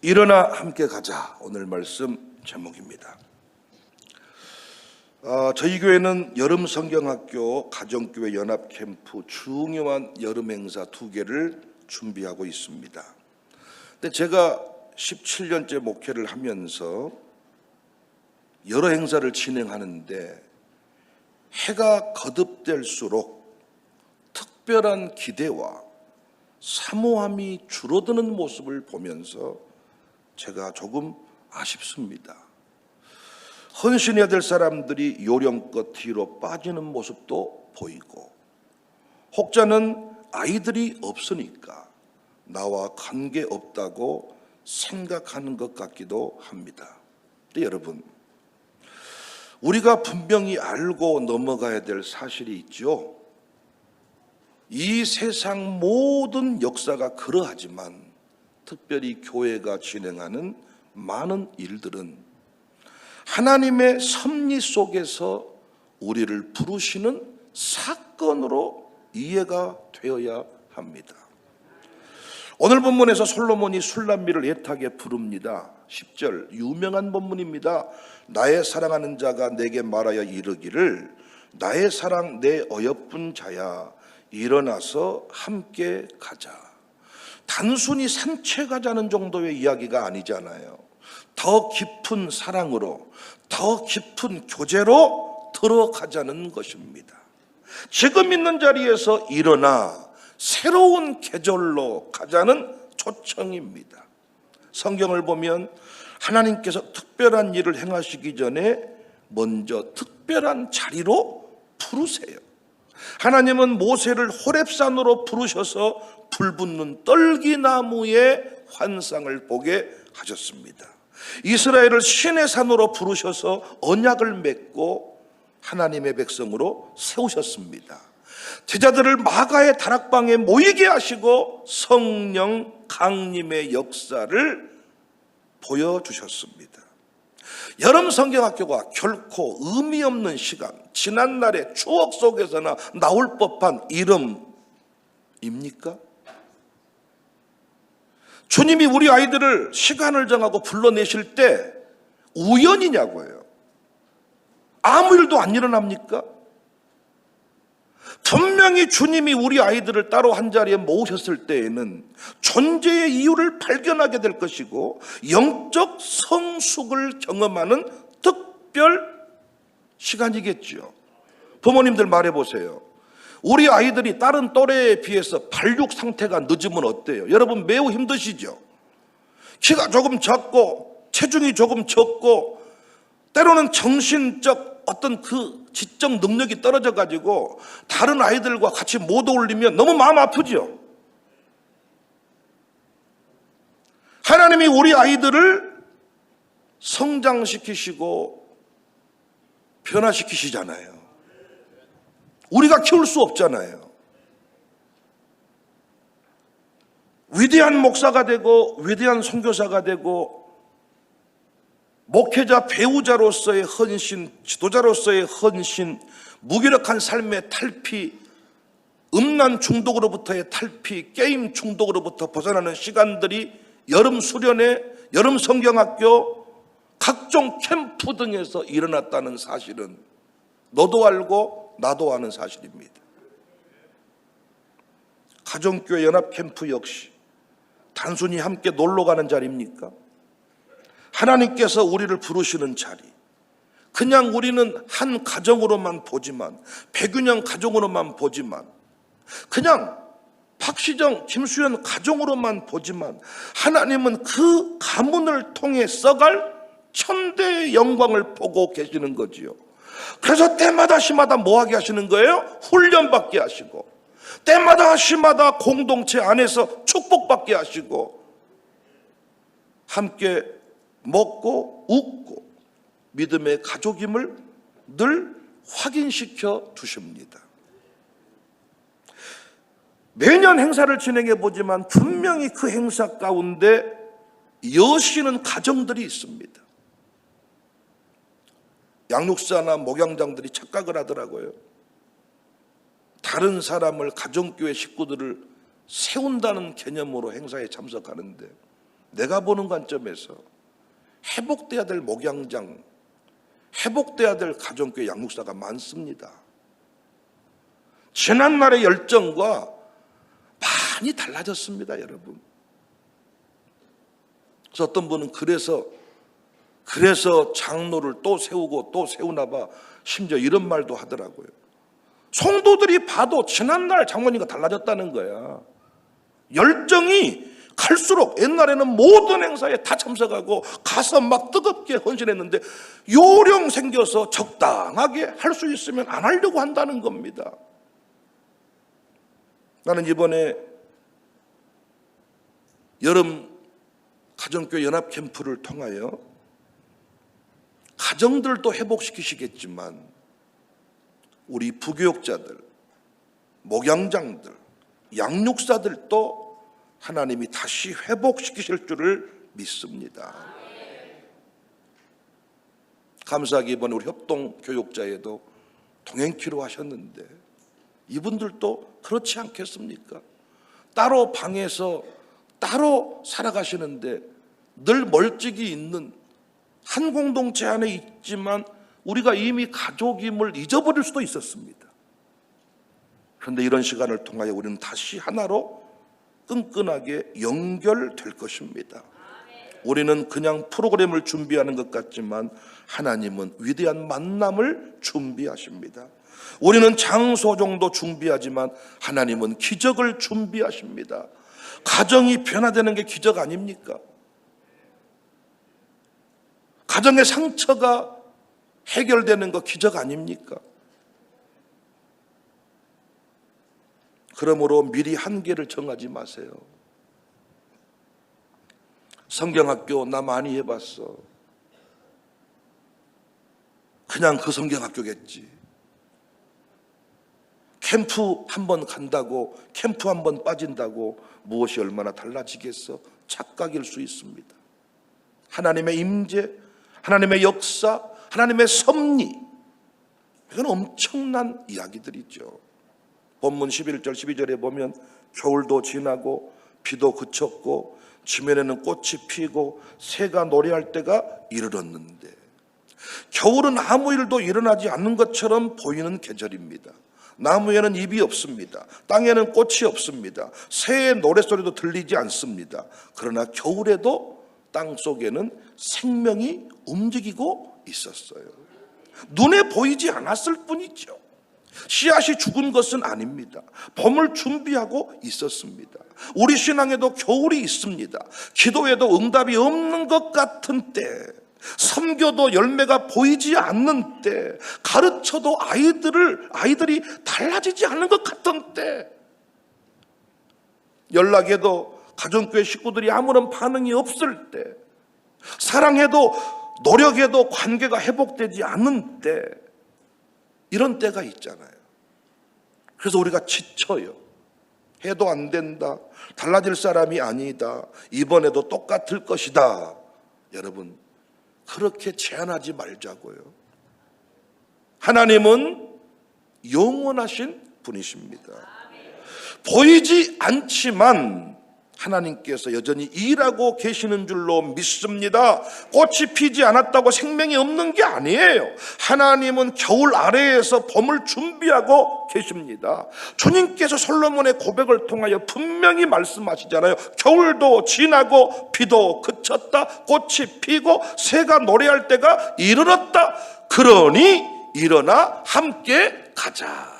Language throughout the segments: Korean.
일어나 함께 가자. 오늘 말씀 제목입니다. 저희 교회는 여름 성경학교 가정교회 연합캠프 중요한 여름 행사 2개를 준비하고 있습니다. 근데 제가 17년째 목회를 하면서 여러 행사를 진행하는데 해가 거듭될수록 특별한 기대와 사모함이 줄어드는 모습을 보면서 제가 조금 아쉽습니다. 헌신해야 될 사람들이 요령껏 뒤로 빠지는 모습도 보이고, 혹자는 아이들이 없으니까 나와 관계없다고 생각하는 것 같기도 합니다. 근데 여러분, 우리가 분명히 알고 넘어가야 될 사실이 있죠. 이 세상 모든 역사가 그러하지만 특별히 교회가 진행하는 많은 일들은 하나님의 섭리 속에서 우리를 부르시는 사건으로 이해가 되어야 합니다. 오늘 본문에서 솔로몬이 술람미를 애타게 부릅니다. 10절 유명한 본문입니다. 나의 사랑하는 자가 내게 말하여 이르기를 나의 사랑 내 어여쁜 자야 일어나서 함께 가자. 단순히 산책하자는 정도의 이야기가 아니잖아요. 더 깊은 사랑으로, 더 깊은 교제로 들어가자는 것입니다. 지금 있는 자리에서 일어나 새로운 계절로 가자는 초청입니다. 성경을 보면 하나님께서 특별한 일을 행하시기 전에 먼저 특별한 자리로 부르세요. 하나님은 모세를 호렙산으로 부르셔서 불붙는 떨기나무의 환상을 보게 하셨습니다. 이스라엘을 신의 산으로 부르셔서 언약을 맺고 하나님의 백성으로 세우셨습니다. 제자들을 마가의 다락방에 모이게 하시고 성령 강림의 역사를 보여주셨습니다. 여름 성경학교가 결코 의미 없는 시간, 지난날의 추억 속에서나 나올 법한 이름입니까? 주님이 우리 아이들을 시간을 정하고 불러내실 때 우연이냐고요. 아무 일도 안 일어납니까? 분명히 주님이 우리 아이들을 따로 한 자리에 모으셨을 때에는 존재의 이유를 발견하게 될 것이고 영적 성숙을 경험하는 특별 시간이겠죠. 부모님들 말해보세요. 우리 아이들이 다른 또래에 비해서 발육 상태가 늦으면 어때요? 여러분 매우 힘드시죠? 키가 조금 작고 체중이 조금 적고 때로는 정신적 어떤 그 지적 능력이 떨어져 가지고 다른 아이들과 같이 못 어울리면 너무 마음 아프죠. 하나님이 우리 아이들을 성장시키시고 변화시키시잖아요. 우리가 키울 수 없잖아요. 위대한 목사가 되고 위대한 선교사가 되고 목회자, 배우자로서의 헌신, 지도자로서의 헌신, 무기력한 삶의 탈피, 음란 중독으로부터의 탈피, 게임 중독으로부터 벗어나는 시간들이 여름 수련회, 여름 성경학교, 각종 캠프 등에서 일어났다는 사실은 너도 알고 나도 아는 사실입니다. 가정교회 연합캠프 역시 단순히 함께 놀러가는 자리입니까? 하나님께서 우리를 부르시는 자리, 그냥 우리는 한 가정으로만 보지만, 백윤영 가정으로만 보지만, 그냥 박시정, 김수현 가정으로만 보지만 하나님은 그 가문을 통해 써갈 천대의 영광을 보고 계시는 거지요. 그래서 때마다 시마다 뭐하게 하시는 거예요? 훈련받게 하시고, 때마다 시마다 공동체 안에서 축복받게 하시고, 함께 먹고 웃고 믿음의 가족임을 늘 확인시켜 주십니다. 매년 행사를 진행해 보지만 분명히 그 행사 가운데 여시는 가정들이 있습니다. 양육사나 목양장들이 착각을 하더라고요. 다른 사람을, 가정교회 식구들을 세운다는 개념으로 행사에 참석하는데 내가 보는 관점에서 회복돼야 될 목양장, 회복돼야 될 가정교회 양육사가 많습니다. 지난날의 열정과 많이 달라졌습니다, 여러분. 그래서 어떤 분은 그래서 장로를 또 세우고 또 세우나 봐, 심지어 이런 말도 하더라고요. 성도들이 봐도 지난날 장모님과 달라졌다는 거야. 열정이 갈수록, 옛날에는 모든 행사에 다 참석하고 가서 막 뜨겁게 헌신했는데 요령 생겨서 적당하게 할 수 있으면 안 하려고 한다는 겁니다. 나는 이번에 여름 가정교회 연합 캠프를 통하여 가정들도 회복시키시겠지만 우리 부교육자들, 목양장들, 양육사들도 하나님이 다시 회복시키실 줄을 믿습니다. 감사하게 이번에 우리 협동교육자에도 동행키로 하셨는데 이분들도 그렇지 않겠습니까? 따로 방에서 따로 살아가시는데 늘 멀찍이 있는 한 공동체 안에 있지만 우리가 이미 가족임을 잊어버릴 수도 있었습니다. 그런데 이런 시간을 통하여 우리는 다시 하나로 끈끈하게 연결될 것입니다. 우리는 그냥 프로그램을 준비하는 것 같지만 하나님은 위대한 만남을 준비하십니다. 우리는 장소 정도 준비하지만 하나님은 기적을 준비하십니다. 가정이 변화되는 게 기적 아닙니까? 가정의 상처가 해결되는 거 기적 아닙니까? 그러므로 미리 한계를 정하지 마세요. 성경학교 나 많이 해봤어. 그냥 그 성경학교겠지. 캠프 한 번 간다고, 캠프 한 번 빠진다고 무엇이 얼마나 달라지겠어? 착각일 수 있습니다. 하나님의 임재, 하나님의 역사, 하나님의 섭리, 이건 엄청난 이야기들이죠. 본문 11절 12절에 보면 겨울도 지나고 비도 그쳤고 지면에는 꽃이 피고 새가 노래할 때가 이르렀는데, 겨울은 아무 일도 일어나지 않는 것처럼 보이는 계절입니다. 나무에는 잎이 없습니다. 땅에는 꽃이 없습니다. 새의 노랫소리도 들리지 않습니다. 그러나 겨울에도 땅 속에는 생명이 움직이고 있었어요. 눈에 보이지 않았을 뿐이죠. 씨앗이 죽은 것은 아닙니다. 봄을 준비하고 있었습니다. 우리 신앙에도 겨울이 있습니다. 기도에도 응답이 없는 것 같은 때, 섬겨도 열매가 보이지 않는 때, 가르쳐도 아이들이 달라지지 않는 것 같은 때, 연락해도 가정교회 식구들이 아무런 반응이 없을 때, 사랑해도 노력해도 관계가 회복되지 않는 때, 이런 때가 있잖아요. 그래서 우리가 지쳐요. 해도 안 된다, 달라질 사람이 아니다, 이번에도 똑같을 것이다. 여러분, 그렇게 제한하지 말자고요. 하나님은 영원하신 분이십니다. 보이지 않지만 하나님께서 여전히 일하고 계시는 줄로 믿습니다. 꽃이 피지 않았다고 생명이 없는 게 아니에요. 하나님은 겨울 아래에서 봄을 준비하고 계십니다. 주님께서 솔로몬의 고백을 통하여 분명히 말씀하시잖아요. 겨울도 지나고 비도 그쳤다. 꽃이 피고 새가 노래할 때가 이르렀다. 그러니 일어나 함께 가자.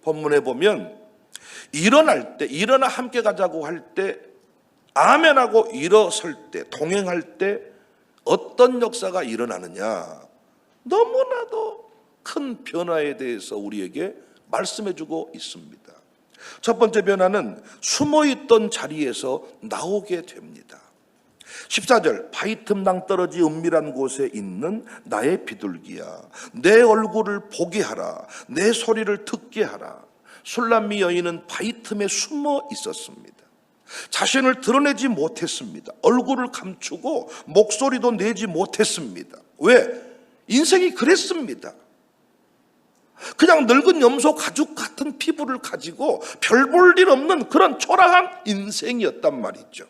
본문에 보면 일어날 때, 일어나 함께 가자고 할 때, 아멘하고 일어설 때, 동행할 때 어떤 역사가 일어나느냐, 너무나도 큰 변화에 대해서 우리에게 말씀해주고 있습니다. 첫 번째 변화는 숨어있던 자리에서 나오게 됩니다. 14절, 바위 틈 낭떠러지 은밀한 곳에 있는 나의 비둘기야, 내 얼굴을 보게 하라, 내 소리를 듣게 하라. 술람미 여인은 바위 틈에 숨어 있었습니다. 자신을 드러내지 못했습니다. 얼굴을 감추고 목소리도 내지 못했습니다. 왜? 인생이 그랬습니다. 그냥 늙은 염소 가죽 같은 피부를 가지고 별 볼 일 없는 그런 초라한 인생이었단 말이죠.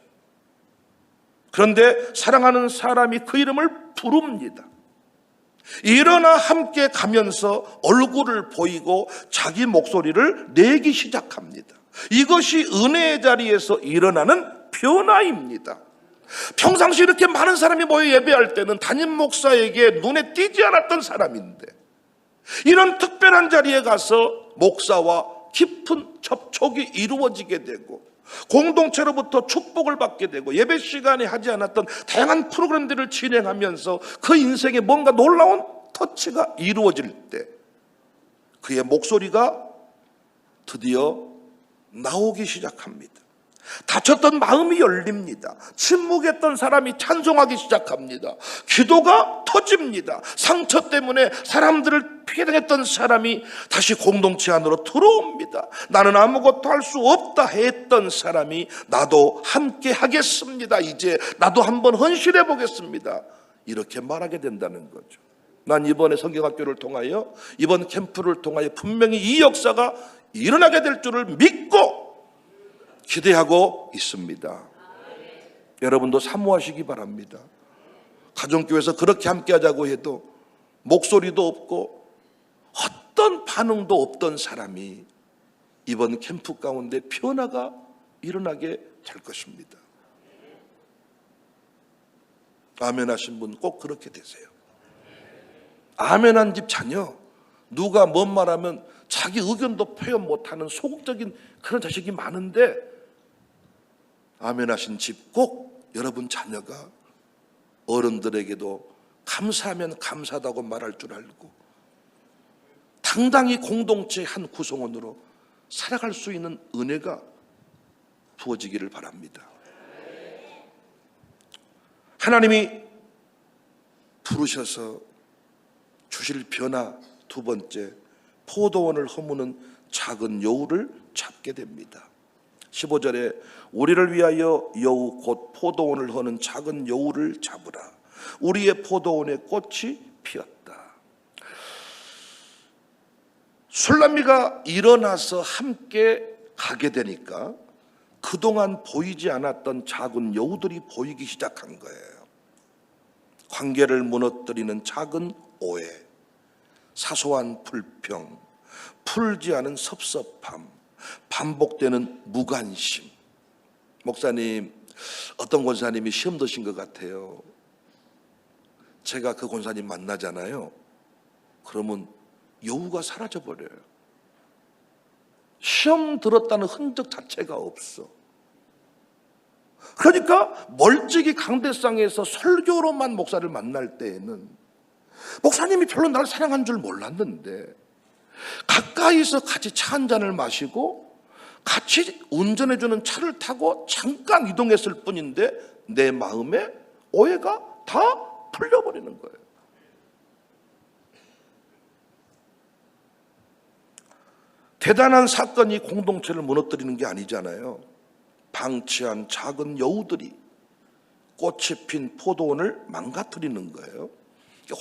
그런데 사랑하는 사람이 그 이름을 부릅니다. 일어나 함께 가면서 얼굴을 보이고 자기 목소리를 내기 시작합니다. 이것이 은혜의 자리에서 일어나는 변화입니다. 평상시 이렇게 많은 사람이 모여 예배할 때는 담임 목사에게 눈에 띄지 않았던 사람인데, 이런 특별한 자리에 가서 목사와 깊은 접촉이 이루어지게 되고 공동체로부터 축복을 받게 되고 예배 시간에 하지 않았던 다양한 프로그램들을 진행하면서 그 인생에 뭔가 놀라운 터치가 이루어질 때 그의 목소리가 드디어 나오기 시작합니다. 닫혔던 마음이 열립니다. 침묵했던 사람이 찬송하기 시작합니다. 기도가 터집니다. 상처 때문에 사람들을 피해당했던 사람이 다시 공동체 안으로 들어옵니다. 나는 아무것도 할 수 없다 했던 사람이 나도 함께 하겠습니다. 이제 나도 한번 헌신해 보겠습니다. 이렇게 말하게 된다는 거죠. 난 이번에 성경학교를 통하여, 이번 캠프를 통하여 분명히 이 역사가 일어나게 될 줄을 믿고 기대하고 있습니다. 여러분도 사모하시기 바랍니다. 가정교회에서 그렇게 함께 하자고 해도 목소리도 없고 어떤 반응도 없던 사람이 이번 캠프 가운데 변화가 일어나게 될 것입니다. 아멘 하신 분 꼭 그렇게 되세요. 아멘한 집 자녀, 누가 뭔 말하면 자기 의견도 표현 못하는 소극적인 그런 자식이 많은데, 아멘 하신 집 꼭 여러분 자녀가 어른들에게도 감사하면 감사하다고 말할 줄 알고 당당히 공동체의 한 구성원으로 살아갈 수 있는 은혜가 부어지기를 바랍니다. 하나님이 부르셔서 주실 변화 두 번째, 포도원을 허무는 작은 여우를 잡게 됩니다. 15절에 우리를 위하여 여우 곧 포도원을 허는 작은 여우를 잡으라. 우리의 포도원에 꽃이 피었다. 술람미가 일어나서 함께 가게 되니까 그동안 보이지 않았던 작은 여우들이 보이기 시작한 거예요. 관계를 무너뜨리는 작은 오해, 사소한 불평, 풀지 않은 섭섭함, 반복되는 무관심. 목사님, 어떤 권사님이 시험 드신 것 같아요. 제가 그 권사님 만나잖아요. 그러면 여우가 사라져 버려요. 시험 들었다는 흔적 자체가 없어. 그러니까 멀찍이 강대상에서 설교로만 목사를 만날 때에는 목사님이 별로 나를 사랑한 줄 몰랐는데, 가까이서 같이 차 한 잔을 마시고 같이 운전해주는 차를 타고 잠깐 이동했을 뿐인데 내 마음에 오해가 다 풀려버리는 거예요. 대단한 사건이 공동체를 무너뜨리는 게 아니잖아요. 방치한 작은 여우들이 꽃이 핀 포도원을 망가뜨리는 거예요.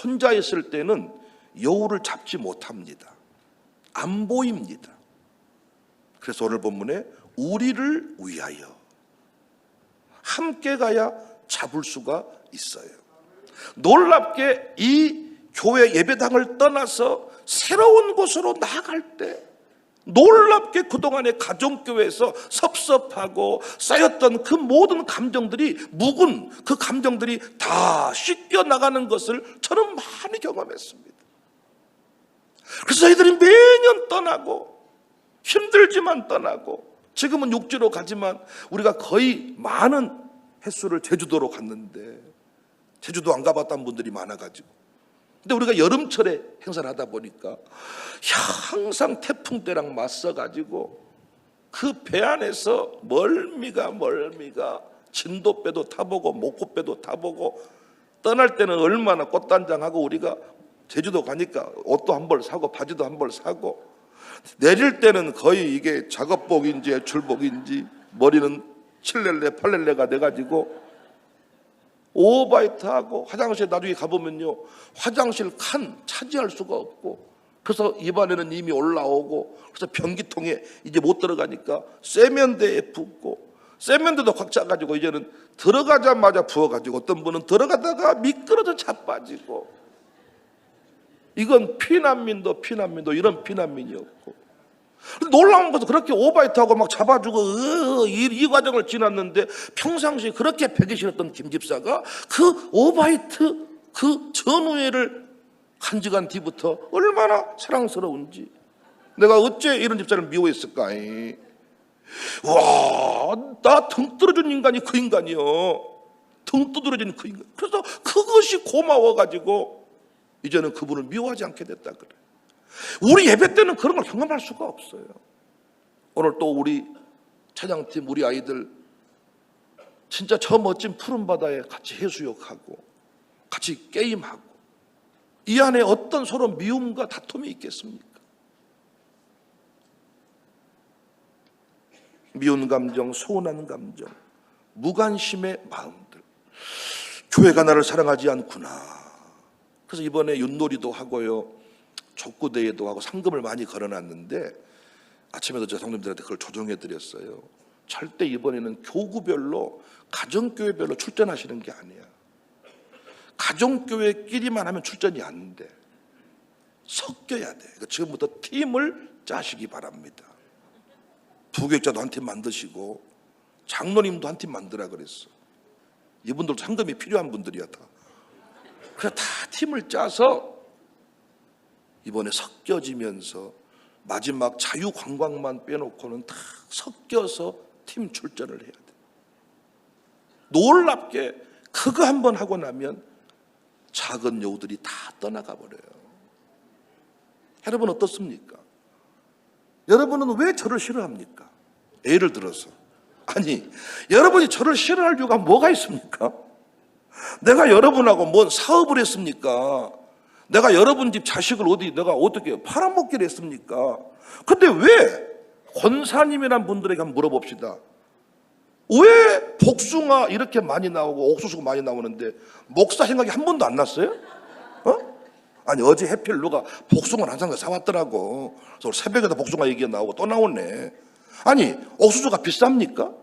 혼자 있을 때는 여우를 잡지 못합니다. 안 보입니다. 그래서 오늘 본문에 우리를 위하여, 함께 가야 잡을 수가 있어요. 놀랍게 이 교회 예배당을 떠나서 새로운 곳으로 나아갈 때 놀랍게 그동안의 가정교회에서 섭섭하고 쌓였던 그 모든 감정들이, 묵은 그 감정들이 다 씻겨 나가는 것을 저는 많이 경험했습니다. 그래서 저희들이 매년 떠나고 힘들지만 떠나고, 지금은 육지로 가지만 우리가 거의 많은 횟수를 제주도로 갔는데 제주도 안 가봤다는 분들이 많아가지고, 근데 우리가 여름철에 행사를 하다 보니까 항상 태풍 때랑 맞서가지고 그 배 안에서 멀미가 진도배도 타보고 목포배도 타보고, 떠날 때는 얼마나 꽃단장하고 우리가 제주도 가니까 옷도 한 벌 사고 바지도 한 벌 사고, 내릴 때는 거의 이게 작업복인지 외출복인지 머리는 7렐레 8렐레가 돼가지고 오버바이트하고, 화장실에 나중에 가보면요 화장실 칸 차지할 수가 없고, 그래서 입안에는 이미 올라오고, 그래서 변기통에 이제 못 들어가니까 세면대에 붓고, 세면대도 꽉 차가지고 이제는 들어가자마자 부어가지고 어떤 분은 들어가다가 미끄러져 자빠지고, 이건 피난민도 이런 피난민이었고, 놀라운 것은 그렇게 오바이트하고 막 잡아주고 이 과정을 지났는데 평상시에 그렇게 배기 싫었던 김 집사가 그 오바이트 그 전후회를 간직한 뒤부터 얼마나 사랑스러운지, 내가 어째 이런 집사를 미워했을까. 와, 나 등 떨어진 인간이 그 인간이요. 등 두드러진 그 인간. 그래서 그것이 고마워가지고 이제는 그분을 미워하지 않게 됐다 그래. 우리 예배 때는 그런 걸 경험할 수가 없어요. 오늘 또 우리 찬양팀 우리 아이들 진짜 저 멋진 푸른 바다에 같이 해수욕하고 같이 게임하고, 이 안에 어떤 서로 미움과 다툼이 있겠습니까? 미운 감정, 서운한 감정, 무관심의 마음들. 교회가 나를 사랑하지 않구나. 그래서 이번에 윷놀이도 하고요, 족구대회도 하고 상금을 많이 걸어놨는데 아침에도 제가 성도님들한테 그걸 조정해 드렸어요. 절대 이번에는 교구별로 가정교회별로 출전하시는 게 아니야. 가정교회끼리만 하면 출전이 안 돼. 섞여야 돼. 그러니까 지금부터 팀을 짜시기 바랍니다. 부교육자도 한 팀 만드시고 장로님도 한 팀 만들라 그랬어. 이분들도 상금이 필요한 분들이야 다. 그래서 다 팀을 짜서 이번에 섞여지면서 마지막 자유관광만 빼놓고는 다 섞여서 팀 출전을 해야 돼. 놀랍게 그거 한번 하고 나면 작은 여우들이 다 떠나가 버려요. 여러분 어떻습니까? 여러분은 왜 저를 싫어합니까? 예를 들어서, 아니 여러분이 저를 싫어할 이유가 뭐가 있습니까? 내가 여러분하고 뭔 사업을 했습니까? 내가 여러분 집 자식을 내가 어떻게 팔아먹기를 했습니까? 근데 왜 권사님이란 분들에게 한번 물어봅시다. 왜 복숭아 이렇게 많이 나오고 옥수수가 많이 나오는데 목사 생각이 한 번도 안 났어요? 아니 어제 해필 누가 복숭아를 한 상자 사왔더라고. 그래서 새벽에도 복숭아 얘기가 나오고 또 나오네. 아니 옥수수가 비쌉니까?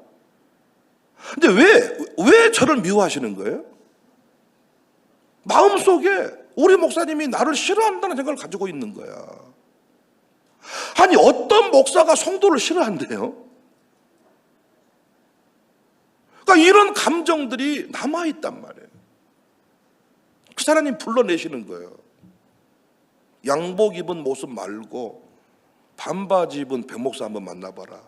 근데 왜 저를 미워하시는 거예요? 마음속에 우리 목사님이 나를 싫어한다는 생각을 가지고 있는 거야. 아니 어떤 목사가 성도를 싫어한대요? 그러니까 이런 감정들이 남아있단 말이에요. 그 사람님 불러내시는 거예요. 양복 입은 모습 말고 반바지 입은 백목사 한번 만나봐라.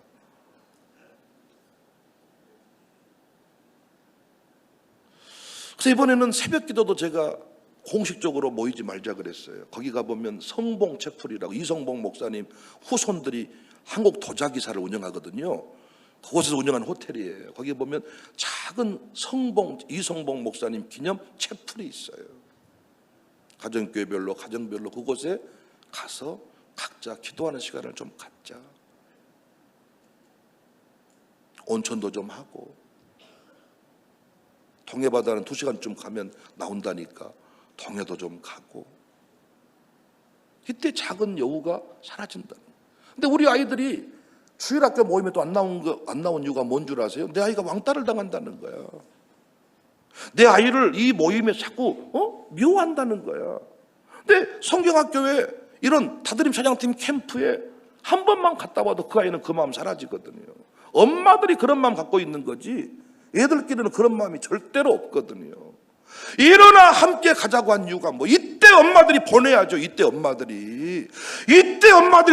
그래서 이번에는 새벽 기도도 제가 공식적으로 모이지 말자 그랬어요. 거기 가보면 성봉 채플이라고 이성봉 목사님 후손들이 한국 도자기사를 운영하거든요. 그곳에서 운영하는 호텔이에요. 거기 보면 작은 이성봉 목사님 기념 채플이 있어요. 가정교회별로 가정별로 그곳에 가서 각자 기도하는 시간을 좀 갖자. 온천도 좀 하고, 동해바다는 2시간쯤 가면 나온다니까 동해도 좀 가고, 이때 작은 여우가 사라진다. 근데 우리 아이들이 주일학교 모임에 또 안 나온 이유가 뭔 줄 아세요? 내 아이가 왕따를 당한다는 거야. 내 아이를 이 모임에 자꾸 미워한다는 거야. 근데 성경학교에 이런 다드림 찬양팀 캠프에 한 번만 갔다 와도 그 아이는 그 마음 사라지거든요. 엄마들이 그런 마음 갖고 있는 거지 애들끼리는 그런 마음이 절대로 없거든요. 일어나 함께 가자고 한 이유가 뭐, 이때 엄마들이 보내야죠. 이때 엄마들이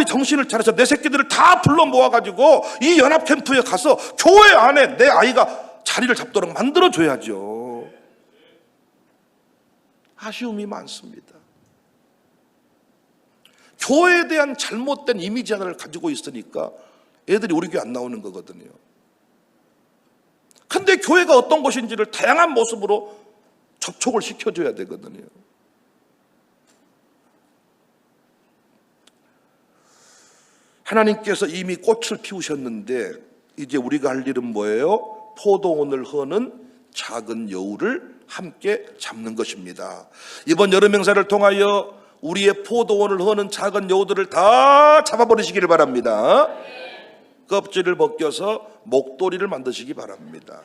정신을 차려서 내 새끼들을 다 불러 모아가지고 이 연합 캠프에 가서 교회 안에 내 아이가 자리를 잡도록 만들어줘야죠. 아쉬움이 많습니다. 교회에 대한 잘못된 이미지 하나를 가지고 있으니까 애들이 우리 교회 안 나오는 거거든요. 근데 교회가 어떤 곳인지를 다양한 모습으로 접촉을 시켜줘야 되거든요. 하나님께서 이미 꽃을 피우셨는데 이제 우리가 할 일은 뭐예요? 포도원을 허는 작은 여우를 함께 잡는 것입니다. 이번 여름 행사를 통하여 우리의 포도원을 허는 작은 여우들을 다 잡아버리시기를 바랍니다. 껍질을 벗겨서 목도리를 만드시기 바랍니다.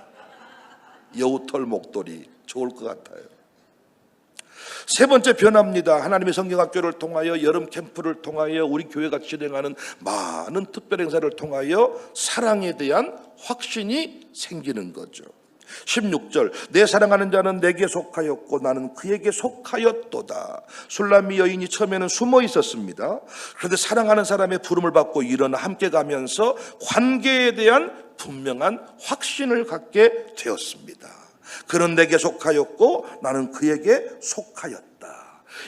여우털 목도리 좋을 것 같아요. 세 번째 변화입니다. 하나님의 성경학교를 통하여, 여름 캠프를 통하여, 우리 교회가 진행하는 많은 특별 행사를 통하여 사랑에 대한 확신이 생기는 거죠. 16절, 내 사랑하는 자는 내게 속하였고 나는 그에게 속하였도다. 술람미 여인이 처음에는 숨어 있었습니다. 그런데 사랑하는 사람의 부름을 받고 일어나 함께 가면서 관계에 대한 분명한 확신을 갖게 되었습니다. 그는 내게 속하였고 나는 그에게 속하였다.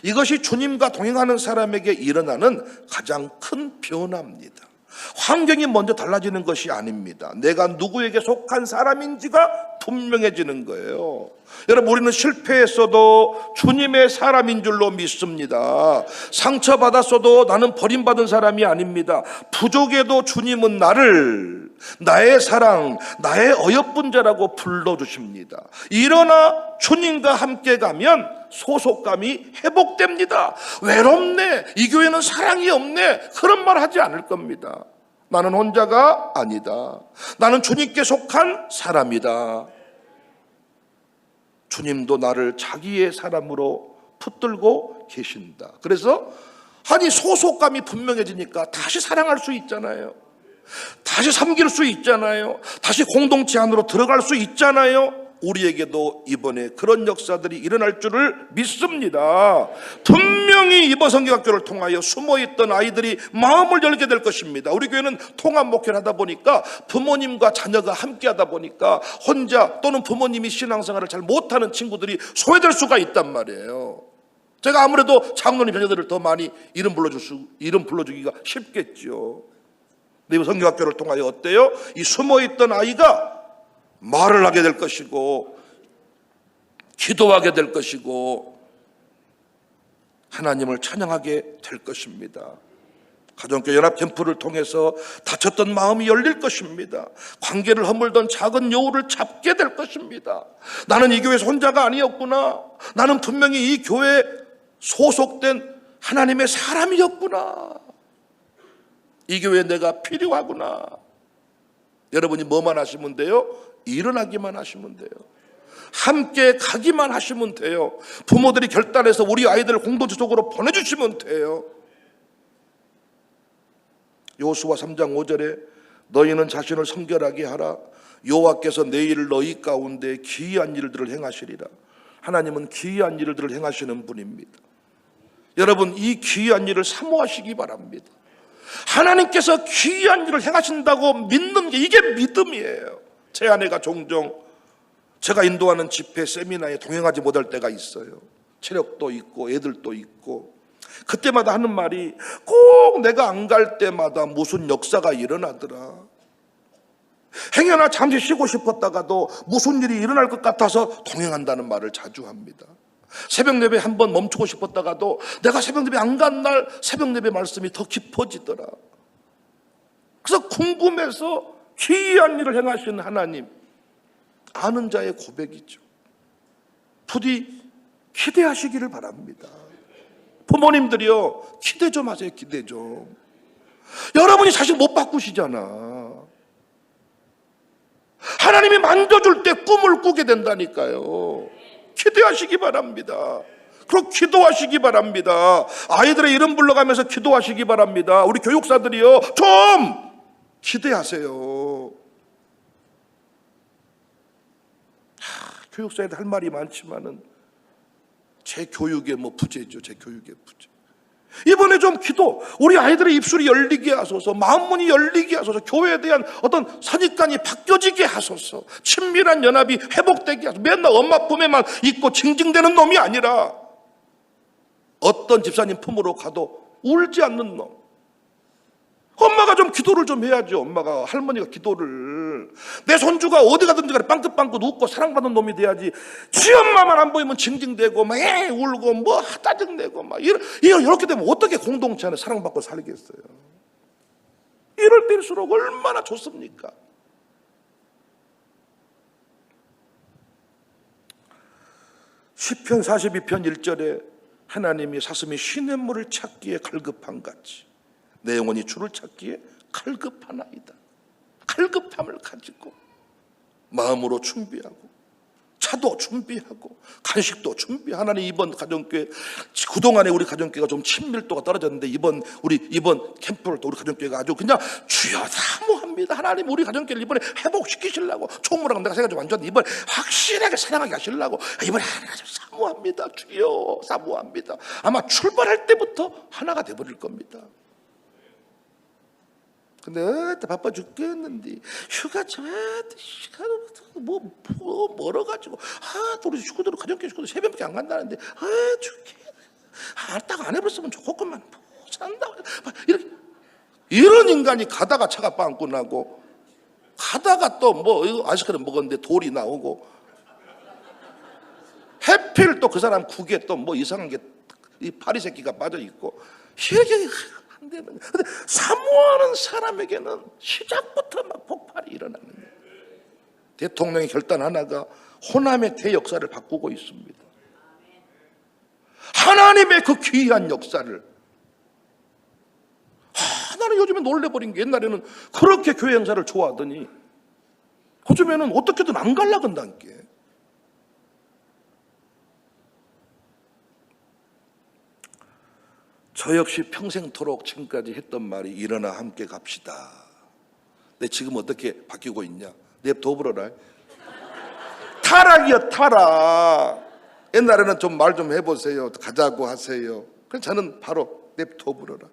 이것이 주님과 동행하는 사람에게 일어나는 가장 큰 변화입니다. 환경이 먼저 달라지는 것이 아닙니다. 내가 누구에게 속한 사람인지가 분명해지는 거예요. 여러분, 우리는 실패했어도 주님의 사람인 줄로 믿습니다. 상처받았어도 나는 버림받은 사람이 아닙니다. 부족해도 주님은 나를 나의 사랑, 나의 어여쁜 자라고 불러주십니다. 일어나 주님과 함께 가면 소속감이 회복됩니다. 외롭네, 이 교회는 사랑이 없네, 그런 말 하지 않을 겁니다. 나는 혼자가 아니다. 나는 주님께 속한 사람이다. 주님도 나를 자기의 사람으로 붙들고 계신다. 그래서 소속감이 분명해지니까 다시 사랑할 수 있잖아요. 다시 섬길 수 있잖아요. 다시 공동체 안으로 들어갈 수 있잖아요. 우리에게도 이번에 그런 역사들이 일어날 줄을 믿습니다. 분명히 이번 성경학교를 통하여 숨어있던 아이들이 마음을 열게 될 것입니다. 우리 교회는 통합 목회를 하다 보니까 부모님과 자녀가 함께 하다 보니까 혼자 또는 부모님이 신앙생활을 잘 못하는 친구들이 소외될 수가 있단 말이에요. 제가 아무래도 장로님 자녀들을 더 많이 이름 불러주기가 쉽겠죠. 근데 이번 성경학교를 통하여 어때요? 이 숨어있던 아이가 말을 하게 될 것이고 기도하게 될 것이고 하나님을 찬양하게 될 것입니다. 가정교회 연합 캠프를 통해서 다쳤던 마음이 열릴 것입니다. 관계를 허물던 작은 여우를 잡게 될 것입니다. 나는 이 교회에서 혼자가 아니었구나. 나는 분명히 이 교회에 소속된 하나님의 사람이었구나. 이 교회에 내가 필요하구나. 여러분이 뭐만 하시면 돼요? 일어나기만 하시면 돼요. 함께 가기만 하시면 돼요. 부모들이 결단해서 우리 아이들을 공동체 속으로 보내주시면 돼요. 여호수아 3장 5절에 너희는 자신을 성결하게 하라. 여호와께서 내일 너희 가운데 기이한 일들을 행하시리라. 하나님은 기이한 일들을 행하시는 분입니다. 여러분, 이 기이한 일을 사모하시기 바랍니다. 하나님께서 기이한 일을 행하신다고 믿는 게 이게 믿음이에요. 제 아내가 종종 제가 인도하는 집회 세미나에 동행하지 못할 때가 있어요. 체력도 있고 애들도 있고 그때마다 하는 말이 꼭 내가 안 갈 때마다 무슨 역사가 일어나더라. 행여나 잠시 쉬고 싶었다가도 무슨 일이 일어날 것 같아서 동행한다는 말을 자주 합니다. 새벽 예배 한번 멈추고 싶었다가도 내가 새벽 예배 안 간 날 새벽 예배 말씀이 더 깊어지더라. 그래서 궁금해서 기이한 일을 행하시는 하나님, 아는 자의 고백이죠. 부디 기대하시기를 바랍니다. 부모님들이요, 기대 좀 하세요. 기대 좀. 여러분이 사실 못 바꾸시잖아. 하나님이 만져줄 때 꿈을 꾸게 된다니까요. 기대하시기 바랍니다. 그리고 기도하시기 바랍니다. 아이들의 이름 불러가면서 기도하시기 바랍니다. 우리 교육사들이요, 좀 기대하세요. 교육사에도 할 말이 많지만은 제 교육의 부재죠. 제 교육의 부재. 이번에 좀 기도, 우리 아이들의 입술이 열리게 하소서, 마음문이 열리게 하소서, 교회에 대한 어떤 선입관이 바뀌어지게 하소서, 친밀한 연합이 회복되게 하소서. 맨날 엄마 품에만 있고 징징대는 놈이 아니라 어떤 집사님 품으로 가도 울지 않는 놈. 엄마가 좀 기도를 좀 해야죠. 엄마가, 할머니가 기도를. 내 손주가 어디 가든지 간에 빵긋빵긋 웃고 사랑받는 놈이 돼야지. 지 엄마만 안 보이면 징징대고 막 울고 짜증내고 막 이렇게 되면 어떻게 공동체 안에 사랑받고 살겠어요? 이럴 때일수록 얼마나 좋습니까? 시편 42편 1절에 하나님이 사슴이 시냇물을 찾기에 갈급한 같이 내 영혼이 주를 찾기에 갈급하나이다. 갈급함을 가지고 마음으로 준비하고 차도 준비하고 간식도 준비. 하나님 이번 가정교회 그동안에 우리 가정교회가 좀 친밀도가 떨어졌는데 이번 캠프를 또 우리 가정교회가 아주 그냥 주여 사모합니다. 하나님 우리 가정교회를 이번에 회복시키시려고 총무랑 내가 생각이 좀 안 좋았는데 이번에 확실하게 사랑하게 하시려고 이번에 하나님 사모합니다. 주여 사모합니다. 아마 출발할 때부터 하나가 돼버릴 겁니다. 근데 바빠 죽겠는데 휴가 시간 멀어가지고 또 우리 식구들은 가정교회 식구들 새벽밖에 안 간다는데 딱 안 해버렸으면 좋겠구만 산다고 이런 인간이 가다가 차가 빵꾸 나고 가다가 또 이거 아이스크림 먹었는데 돌이 나오고 해필 또 그 사람 국에 또 이상한 게 이 파리 새끼가 빠져 있고 이렇게 안 되는 거예요. 근데 사모하는 사람에게는 시작부터 막 폭발이 일어나는 거예요. 대통령의 결단 하나가 호남의 대역사를 바꾸고 있습니다. 하나님의 그 귀한 역사를. 나는 요즘에 놀래버린 게 옛날에는 그렇게 교회 행사를 좋아하더니 요즘에는 어떻게든 안 갈라 건다는 게. 저 역시 평생토록 지금까지 했던 말이 일어나 함께 갑시다. 근데 지금 어떻게 바뀌고 있냐? 냅둬버려라. 타락이요 타락. 옛날에는 좀 말 좀 해보세요. 가자고 하세요. 그럼 저는 바로 냅둬버려라.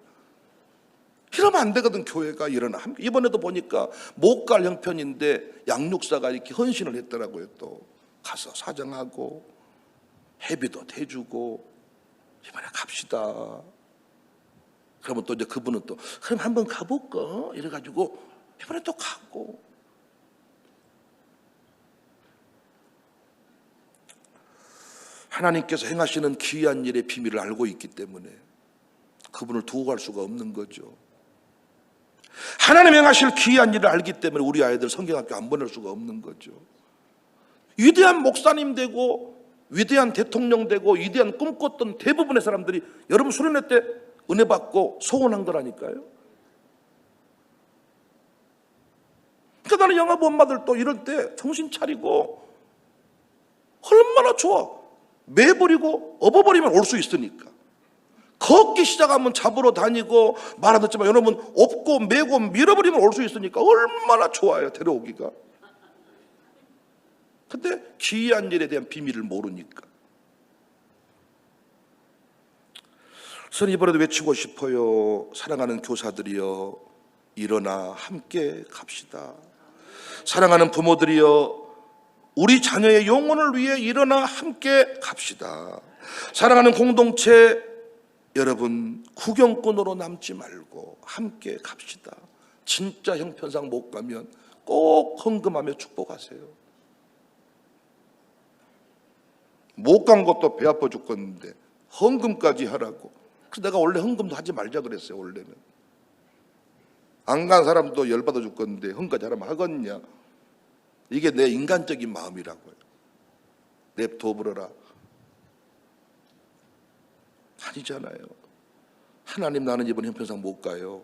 이러면 안 되거든. 교회가 일어나 함께. 이번에도 보니까 못 갈 형편인데 양육사가 이렇게 헌신을 했더라고요. 또 가서 사정하고 회비도 대주고 이번에 갑시다. 그러면 또 이제 그분은 또 그럼 한번 가볼까 이래가지고 이번에 또 가고. 하나님께서 행하시는 귀한 일의 비밀을 알고 있기 때문에 그분을 두고 갈 수가 없는 거죠. 하나님 행하실 귀한 일을 알기 때문에 우리 아이들 성경학교 안 보낼 수가 없는 거죠. 위대한 목사님 되고 위대한 대통령 되고 위대한 꿈꿨던 대부분의 사람들이 여러분 수련회 때 은혜 받고 소원한 거라니까요. 그러니까 나는 영화부 엄마들도 이럴 때 정신 차리고 얼마나 좋아. 매버리고 업어버리면 올 수 있으니까. 걷기 시작하면 잡으러 다니고 말 듣지만 여러분 업고 매고 밀어버리면 올 수 있으니까 얼마나 좋아요. 데려오기가. 근데 귀한 일에 대한 비밀을 모르니까. 저는 이번에도 외치고 싶어요. 사랑하는 교사들이여 일어나 함께 갑시다. 사랑하는 부모들이여 우리 자녀의 영혼을 위해 일어나 함께 갑시다. 사랑하는 공동체 여러분 구경꾼으로 남지 말고 함께 갑시다. 진짜 형편상 못 가면 꼭 헌금하며 축복하세요. 못 간 것도 배 아파 죽겠는데 헌금까지 하라고. 그래서 내가 원래 헌금도 하지 말자 그랬어요. 원래는 안 간 사람도 열받아 죽겠는데 헌금까지 하라면 하겠냐. 이게 내 인간적인 마음이라고요. 냅둬버려라. 아니잖아요. 하나님 나는 이번 형편상 못 가요.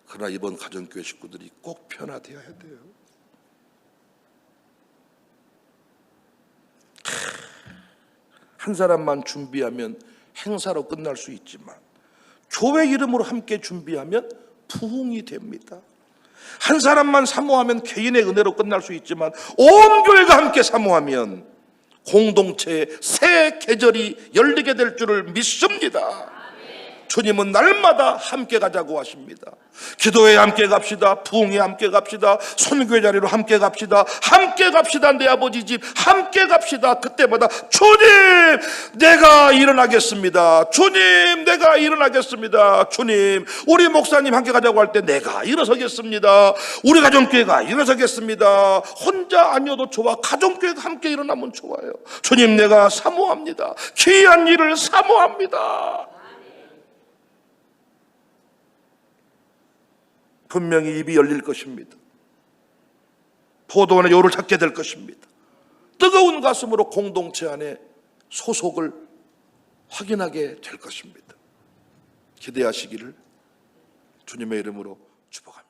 그러나 이번 가정교회 식구들이 꼭 변화되어야 돼요. 한 사람만 준비하면 행사로 끝날 수 있지만 교회 이름으로 함께 준비하면 부흥이 됩니다. 한 사람만 사모하면 개인의 은혜로 끝날 수 있지만 온 교회가 함께 사모하면 공동체의 새 계절이 열리게 될 줄을 믿습니다. 주님은 날마다 함께 가자고 하십니다. 기도에 함께 갑시다. 부흥에 함께 갑시다. 선교의 자리로 함께 갑시다. 함께 갑시다. 내 아버지 집 함께 갑시다. 그때마다 주님 내가 일어나겠습니다. 주님 내가 일어나겠습니다. 주님 우리 목사님 함께 가자고 할 때 내가 일어서겠습니다. 우리 가정교회가 일어서겠습니다. 혼자 아니어도 좋아. 가정교회가 함께 일어나면 좋아요. 주님 내가 사모합니다. 귀한 일을 사모합니다. 분명히 입이 열릴 것입니다. 포도원의 요를 찾게 될 것입니다. 뜨거운 가슴으로 공동체 안에 소속을 확인하게 될 것입니다. 기대하시기를 주님의 이름으로 축복합니다.